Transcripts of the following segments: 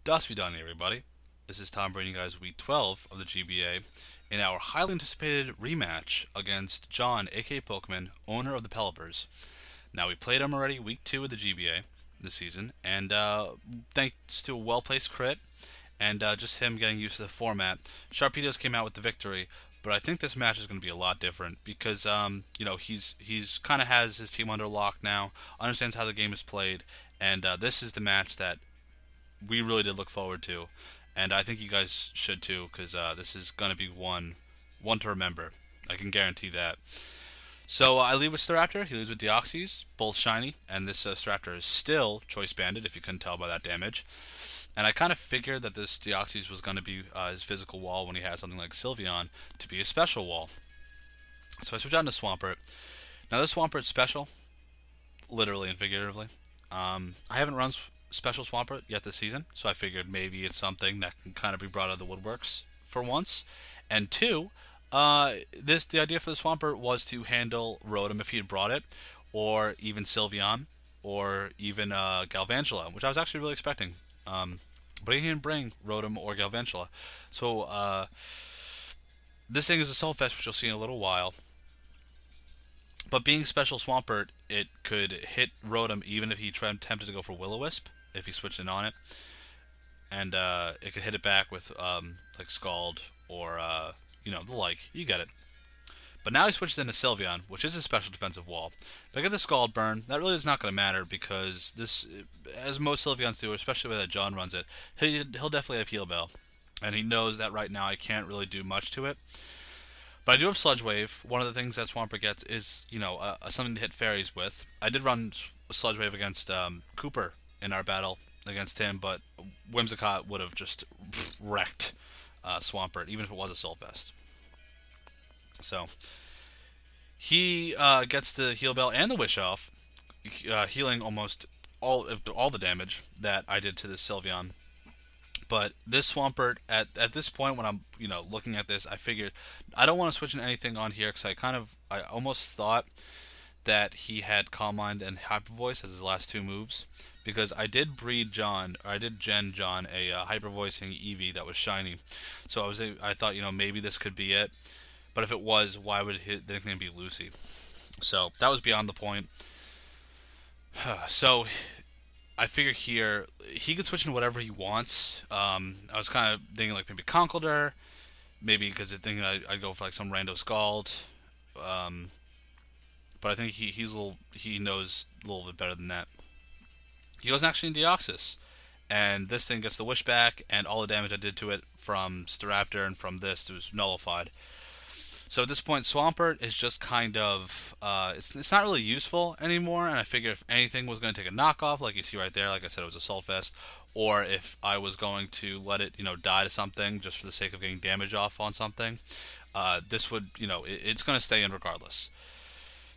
Dust be done, everybody. This is Tom bringing you guys week 12 of the GBA in our highly anticipated rematch against John, aka Pokemon, owner of the Pelippers. Now, we played him already week 2 of the GBA this season, and thanks to a well-placed crit and just him getting used to the format, Sharpedos came out with the victory. But I think this match is going to be a lot different because he's kind of has his team under lock now, understands how the game is played, and this is the match that we really did look forward to, and I think you guys should too, because this is going to be one to remember. I can guarantee that. So I lead with Staraptor, he leads with Deoxys, both shiny, and this Staraptor is still Choice Banded, if you couldn't tell by that damage. And I kind of figured that this Deoxys was going to be his physical wall when he has something like Sylveon to be a special wall. So I switch on to Swampert. Now this Swampert's special, literally and figuratively. I haven't run special Swampert yet this season, so I figured maybe it's something that can kind of be brought out of the woodworks for once. And two, the idea for the Swampert was to handle Rotom if he had brought it, or even Sylveon, or even Galvantula, which I was actually really expecting. But he didn't bring Rotom or Galvantula. So this thing is a Sulfest, which you'll see in a little while. But being special Swampert, it could hit Rotom even if he attempted to go for Will-O-Wisp, if he switched in on it. And it could hit it back with like Scald or the like. You get it. But now he switches into Sylveon, which is a special defensive wall. If I get the Scald burn, that really is not going to matter because this, as most Sylveons do, especially the way that John runs it, he'll definitely have Heal Bell. And he knows that right now I can't really do much to it. But I do have Sludge Wave. One of the things that Swampert gets is, something to hit fairies with. I did run Sludge Wave against Cooper in our battle against him, but Whimsicott would have just wrecked Swampert, even if it was a Sulfest. So he gets the Heal Bell and the Wish Off, healing almost all the damage that I did to this Sylveon. But this Swampert, at this point when I'm looking at this, I figured I don't want to switch in anything on here because I almost thought that he had Calm Mind and Hyper Voice as his last two moves, because I did breed John, or I did gen John a Hyper Voicing Eevee that was shiny. So I thought maybe this could be it. But if it was, why would the nickname be Lucy? So that was beyond the point. So I figure here he could switch into whatever he wants. I was kind of thinking like maybe Conkeldurr, maybe because I think I'd go for like some rando Scald. But I think he knows a little bit better than that. He goes actually in Deoxys, and this thing gets the Wish back, and all the damage I did to it from Staraptor and from this was nullified. So at this point, Swampert is just kind of, it's not really useful anymore, and I figured if anything was going to take a knockoff, like you see right there, like I said, it was a Sulfest, or if I was going to let it, die to something just for the sake of getting damage off on something, this would, it's going to stay in regardless.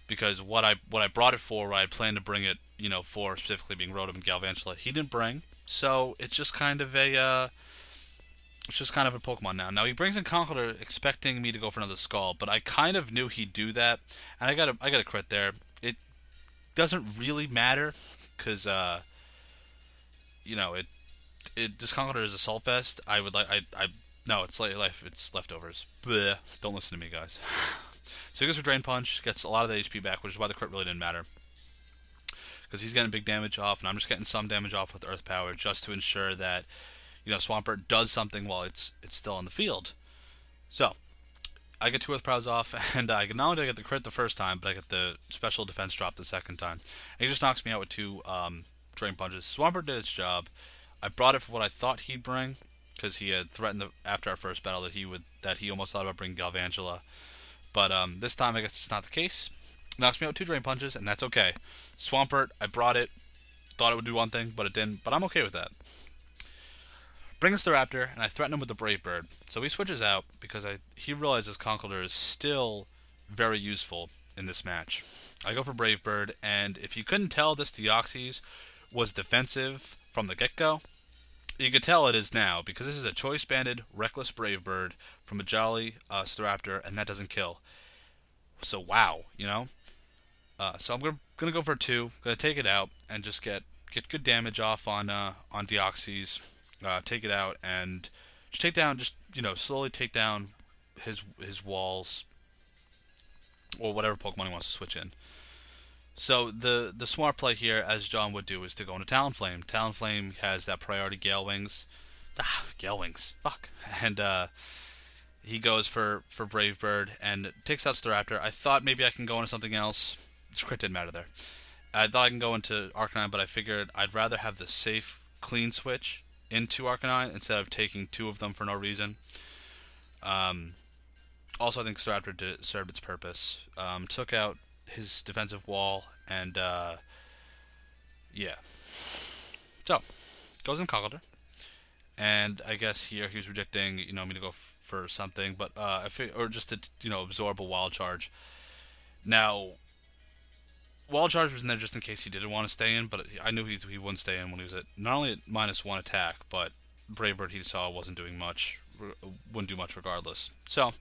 Because what I brought it for, what I planned to bring it, for specifically being Rotom and Galvantula, he didn't bring, so it's just kind of a, Pokemon now. Now he brings in Conkeldurr expecting me to go for another Scald, but I kind of knew he'd do that, and I got a crit there. It doesn't really matter because this Conkeldurr is a Sulfest. No, it's leftovers. Bleh. Don't listen to me, guys. So he goes for Drain Punch, gets a lot of the HP back, which is why the crit really didn't matter. Because he's getting big damage off, and I'm just getting some damage off with Earth Power just to ensure that Swampert does something while it's still on the field. So I get 2 Earth Powers off, and not only do I get the crit the first time, but I get the special defense drop the second time. And he just knocks me out with 2 Drain Punches. Swampert did its job. I brought it for what I thought he'd bring, because he had threatened after our first battle that he almost thought about bringing Galvantula. But this time I guess it's not the case. Knocks me out with 2 Drain Punches, and that's okay. Swampert, I brought it, thought it would do one thing, but it didn't. But I'm okay with that. Brings the Raptor, and I threaten him with the Brave Bird. So he switches out because he realizes Conkeldurr is still very useful in this match. I go for Brave Bird, and if you couldn't tell this Deoxys was defensive from the get-go, you could tell it is now, because this is a choice-banded, reckless Brave Bird from a Jolly Staraptor, and that doesn't kill. So wow, So I'm gonna go for 2, gonna take it out, and just get good damage off on Deoxys. take it out and just take down, just slowly take down his walls or whatever Pokemon he wants to switch in. So the smart play here, as John would do, is to go into Talonflame. Talonflame has that priority Gale Wings. Gale Wings. Fuck. And he goes for Brave Bird and takes out Staraptor. I thought maybe I can go into something else. Crit didn't matter there. I thought I can go into Arcanine, but I figured I'd rather have the safe, clean switch into Arcanine instead of taking two of them for no reason. Also, I think Staraptor served its purpose. Took out his defensive wall, and yeah. So, goes in Conkeldurr. And I guess here he was rejecting, me to go for something, but or just to, absorb a Wild Charge. Now, Wild Charge was in there just in case he didn't want to stay in, but I knew he wouldn't stay in when he was at not only at -1 attack, but Brave Bird he saw wasn't doing much, wouldn't do much regardless. So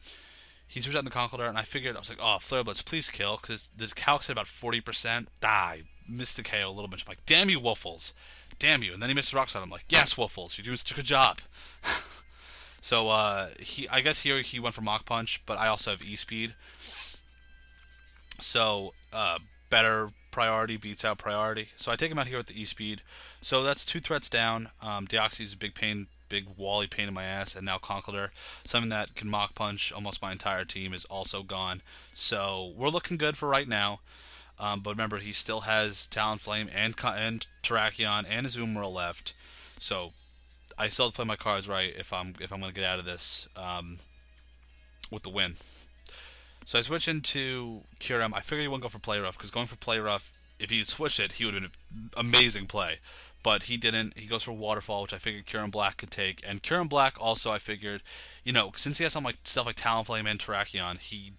he switched out the Conkeldurr, and I figured, I was like, oh, Flare Blitz, please kill, because this calc's at about 40%. I missed the KO a little bit. I'm like, damn you, Woofles. Damn you. And then he missed the Rock Slide. I'm like, yes, Woofles, you're doing such a good job. So I guess here he went for Mach Punch, but I also have E-Speed. So better priority beats out priority. So I take him out here with the E-Speed. So that's 2 threats down. Deoxy's a big wally pain in my ass, and now Conkeldurr, something that can Mach Punch almost my entire team, is also gone. So we're looking good for right now. But remember, he still has Talonflame and Terrakion and Azumarill left. So I still have to play my cards right if I'm going to get out of this with the win. So I switch into Kyurem. I figured he wouldn't go for Play Rough, because going for Play Rough, if he had switched it, he would have been an amazing play. But he didn't. He goes for Waterfall, which I figured Kyurem Black could take. And Kyurem Black also, I figured, since he has some stuff like Talonflame and Terrakion, he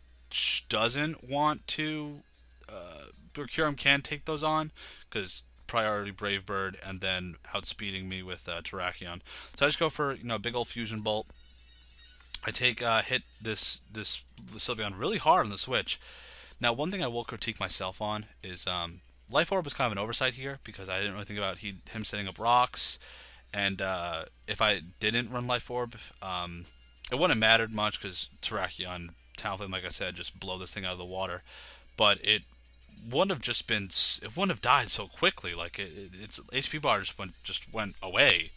doesn't want to, or Kyurem can take those on, because priority Brave Bird and then outspeeding me with Terrakion. So I just go for, big old Fusion Bolt. I hit this Sylveon really hard on the switch. Now, one thing I will critique myself on is Life Orb was kind of an oversight here, because I didn't really think about him setting up rocks, and if I didn't run Life Orb, it wouldn't have mattered much, because Terrakion, Talonflame, like I said, just blow this thing out of the water. But it wouldn't have died so quickly. Like its HP bar just went away.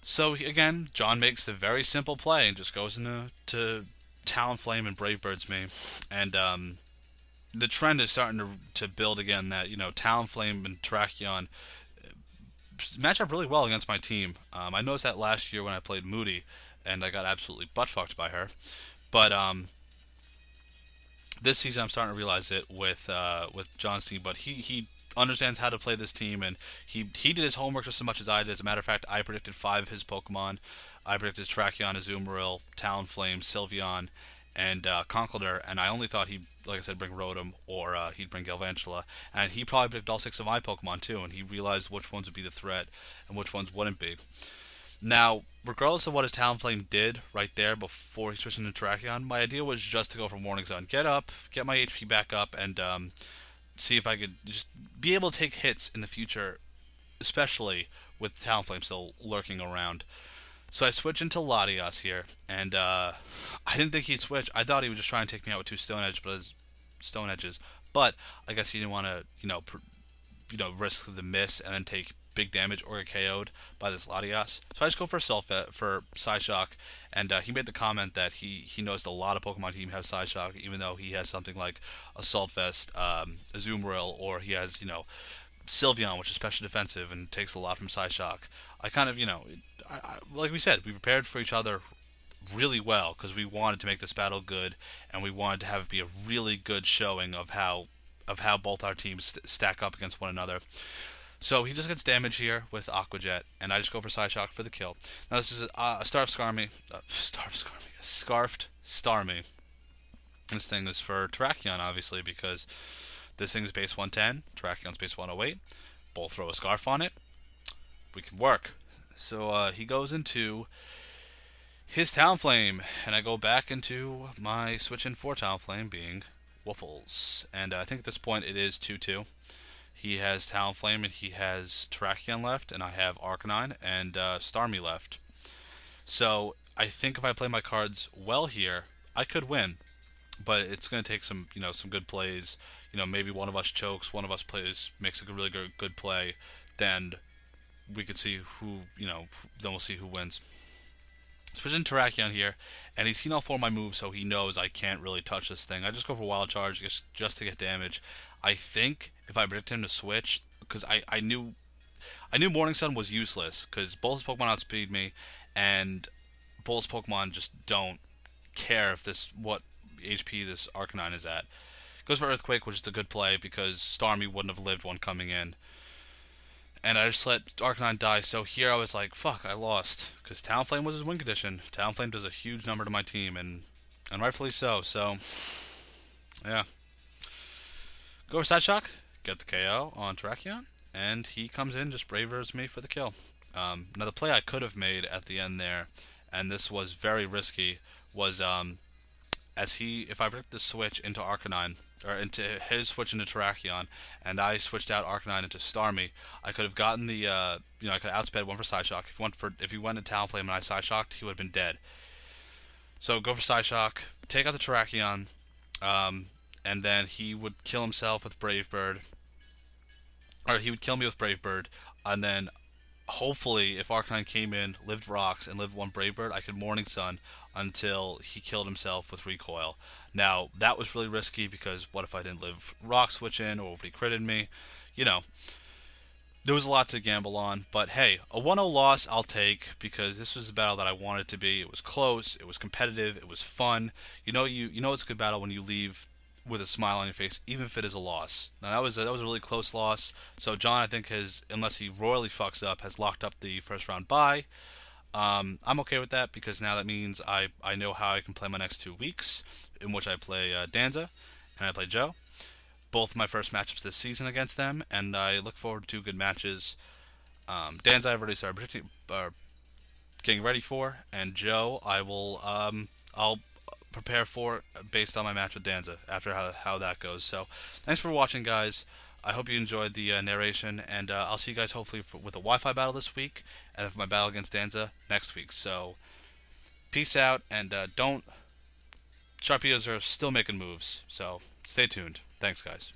So again, John makes the very simple play and just goes into Talonflame and Brave Birds me, and the trend is starting to build again that Talonflame and Terrakion match up really well against my team. I noticed that last year when I played Moody, and I got absolutely butt fucked by her. But this season I'm starting to realize it with John's team. But he understands how to play this team, and he did his homework just as much as I did. As a matter of fact, I predicted 5 of his Pokemon. I predicted Terrakion, Azumarill, Talonflame, Sylveon, and Conkeldurr, and I only thought he'd, like I said, bring Rotom, or he'd bring Galvantula, and he probably picked all 6 of my Pokemon too, and he realized which ones would be the threat and which ones wouldn't be. Now, regardless of what his Talonflame did right there before he switched into Terrakion, my idea was just to go for Morning Sun, get up, get my HP back up, and see if I could just be able to take hits in the future, especially with Talonflame still lurking around. So I switch into Latias here, and I didn't think he'd switch. I thought he would just try and take me out with 2 Stone Edges, but I guess he didn't want to, risk the miss and then take big damage or get KO'd by this Latias. So I just go for Psyshock, and he made the comment that he knows a lot of Pokemon team have Psyshock, even though he has something like Assault Vest, Azumarill, or he has, Sylveon, which is special defensive and takes a lot from Psyshock. I kind of, like we said, we prepared for each other really well, because we wanted to make this battle good, and we wanted to have it be a really good showing of how both our teams stack up against one another. So he just gets damage here with Aqua Jet, and I just go for Psyshock for the kill. Now this is a Scarfed Starmie. This thing is for Terrakion, obviously, because this thing is base 110, Terrakion's base 108. Both throw a Scarf on it. We can work. So he goes into his Talonflame, and I go back into my switch in for Talonflame, being Woofles. And I think at this point it is 2-2. He has Talonflame and he has Terrakion left, and I have Arcanine and Starmie left. So I think if I play my cards well here, I could win. But it's going to take some, some good plays. Maybe one of us chokes, one of us makes a really good play. Then we could see who, then we'll see who wins. Switching Terrakion here, and he's seen all four of my moves, so he knows I can't really touch this thing. I just go for Wild Charge just to get damage. I think if I predict him to switch, because I knew Morning Sun was useless, because both his Pokemon outspeed me, and both Pokemon just don't care if what HP this Arcanine is at. Goes for Earthquake, which is a good play, because Starmie wouldn't have lived one coming in. And I just let Arcanine die, so here I was like, fuck, I lost. Because Talonflame was his win condition. Talonflame does a huge number to my team, and rightfully so, yeah. Go for Side Shock, get the KO on Terrakion, and he comes in, just bravers me for the kill. Now the play I could have made at the end there, and this was very risky, was if I predict the switch into Arcanine, or into his switch into Terrakion, and I switched out Arcanine into Starmie, I could have gotten the, I could have outsped one for Side Shock. If he went to Talonflame and I Side Shocked, he would have been dead. So go for Side Shock, take out the Terrakion, and then he would kill himself with Brave Bird, or he would kill me with Brave Bird, and then hopefully, if Arcanine came in, lived Rocks, and lived one Brave Bird, I could Morning Sun until he killed himself with Recoil. Now, that was really risky, because what if I didn't live Rock Switch in, or if he critted me? There was a lot to gamble on, but hey, a 1-0 loss I'll take, because this was the battle that I wanted it to be. It was close, it was competitive, it was fun. You know it's a good battle when you leave with a smile on your face, even if it is a loss. Now that was a really close loss. So John, I think, unless he royally fucks up, has locked up the first round bye. I'm okay with that, because now that means I know how I can play my next 2 weeks, in which I play Danza and I play Joe. Both my first matchups this season against them, and I look forward to good matches. Danza I've already started getting ready for, and Joe I'll prepare for based on my match with Danza after how that goes. So thanks for watching, guys. I hope you enjoyed the narration, and I'll see you guys hopefully with a Wi-Fi battle this week, and for my battle against Danza next week. So peace out, and Sharpedos are still making moves, so stay tuned. Thanks, guys.